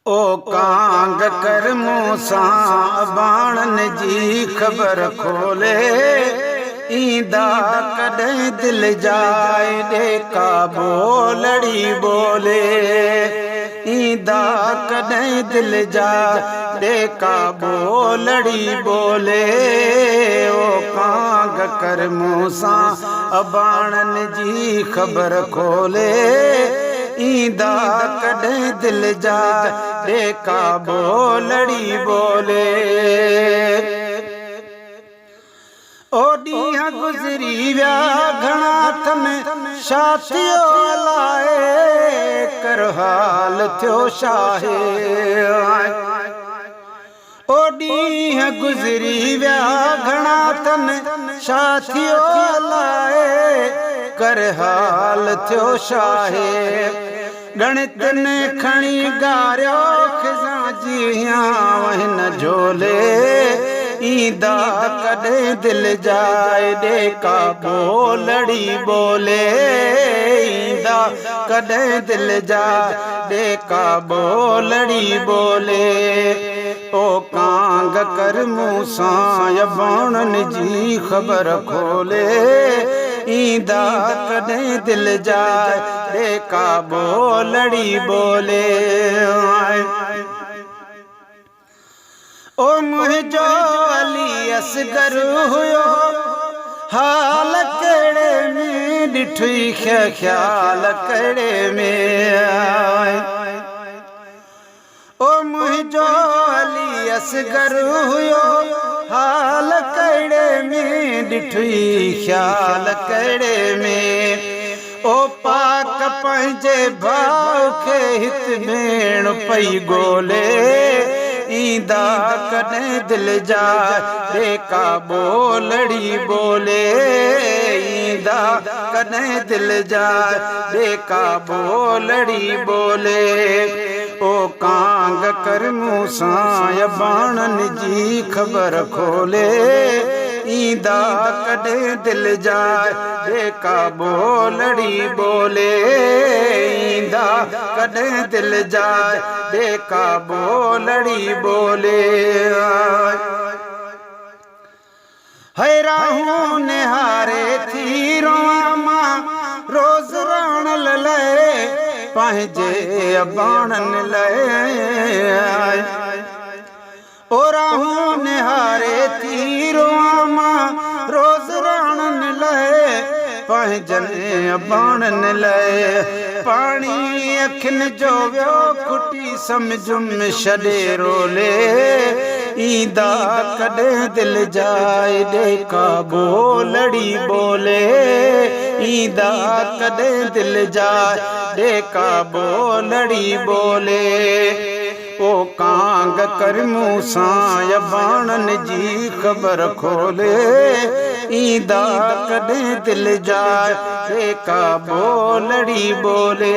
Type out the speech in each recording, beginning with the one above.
ओ कांग कर मूसा बाणन जी खबर खोले, ईंदा कॾहिं दिल जाए ॾेका बोलड़ी बोले, ईंदा कॾहिं दिल जाए ॾेका बोलड़ी बोले। ओ कांग कर मूसा बाणन जी खबर खोले, ईंदा कॾहिं दिल जा ॾेका बोलड़ी बोले। ओ ॾींहं गुज़री विया घणा थन शाथियो लाए, कर हाल थियो शाहे। ओ ॾींहं गुज़री विया घणा थन शाथियो लाए, कर हाल थियो शाहे। गणित ने खणी गारियो खिज़ां जियां हिन झोले, ईंदा कॾहिं दिल जाए ॾेका बोलड़ी बोले, ईंदा कॾहिं दिल जाए ॾेका बोलड़ी बोले। ओ कांग कर मूसा बाणन जी खबर खोले, ईंदा कॾहिं दिल जाए ॾेका बोलड़ी बोले। ओ मुंहिंजो अली असगर हुयो हाल कहिड़े में, ॾिठई ख़्याल कहिड़े में। ओ मुंहिंजो अली असगर हुयो हाल कहिड़े में, ॾिठई ख़्याल कहिड़े में। ओ पाक पंहिंजे भाउ खे हित भेण पई ॻोल्हे, ईंदा कॾहिं दिल जा ॾेका बोलड़ी बोले, ईंदा कॾहिं दिल जा ॾेका बोलड़ी बोले। ओ कांग कर मूसा बाणन जी खबर खोले, ईंदा कॾहिं दिल जा ॾेका बोलड़ी बोले, ईंदा कॾहिं दिल जा ॾेका बोलड़ी बोले। हैराहूं निहारे थी रोआं मां रोज़ राणल लाइ, पंहिंजे बाणन लाइ। ओ राहूं निहारे थी रोआं मां रोज़ राणन लाइ, पंहिंजनि बाणन लाइ। पाणी अखियुनि जो वियो खुटी सम्झुमि छॾे रोले, ईंदा कॾहिं दिल जाए ॾेका बोलड़ी बोले, ईंदा कॾहिं दिल जाए ॾेका बोलड़ी बोले। ओ कांग कर मूसा बाणन जी खबर खोले, ईंदा कॾहिं दिल जाए ॾेका बोलड़ी बोले।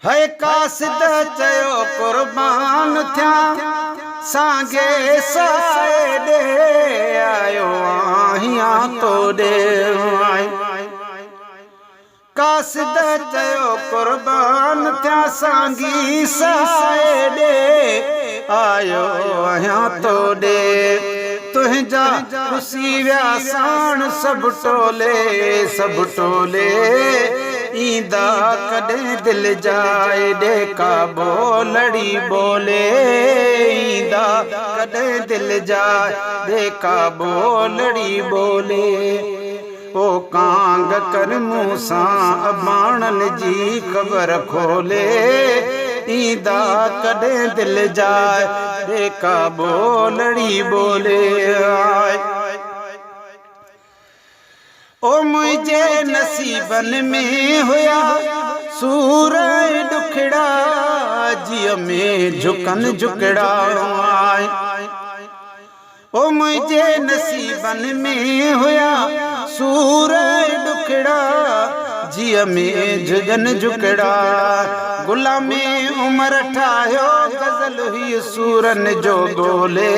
है कासिद चयो कुर्बान थियां सांगे साए ॾे, आयो आहियां तोॾे। कासिद चयो कुर्बान थियां सांगी साए ॾे, आयो आहियां तोॾे। तुंहिंजा रुसी विया साण सभु टोले सभु टोले, ईंदा कॾहिं दिल जाए ॾेका बोलड़ी बोले, ईंदा कॾहिं दिल जाए ॾेका बोलड़ी बोले। ओ कांग कर मूसा बाणन जी खबर खोले, ईंदा कॾहिं दिल जाए ॾेका बोलड़ी बोले। ओ मुंहिंजे नसीबन में हुया सूर ॾुखड़ा, जीअ में झुकन झुकड़ा। ओ मुंहिंजे नसीबन में हुया सूर ॾुखड़ा, जीअ में झुकन झुकड़ा। गुलामी उमर ठाहियो गज़ल हुई सूरन जो ॻोल्हे,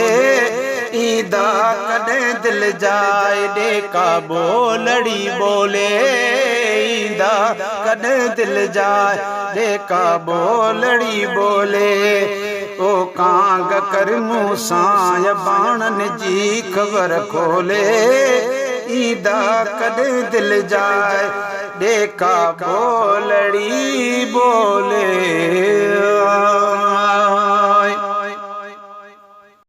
ईंदा कॾहिं दिल जाए ॾेका बोलड़ी बोले, ईंदा कॾहिं दिलि जा जेका बोलड़ी बोले ओ कांग कर मूं सां या बाणनि जी ख़बर खोले ईंदा कॾहिं दिलि जा जेका बोलड़ी बोले।